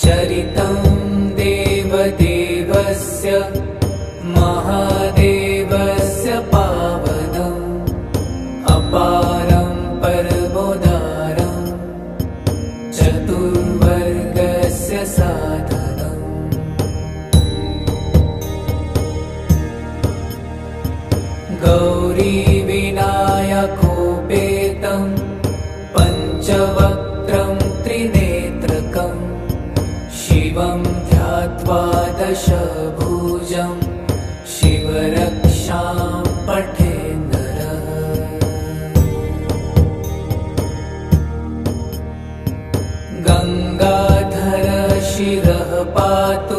चरितं देवदेवस्य महादेवस्य पावनम् अपारं परमोदारं चतुर्वर्गस्य साधनम्। गौरीविनायकोपेतं पञ्चवक्त्रं त्रिनेत्रकम् शिवं ध्यात्वा दशभुजं शिवरक्षां पठेन्नरः। गङ्गाधर शिरः पातु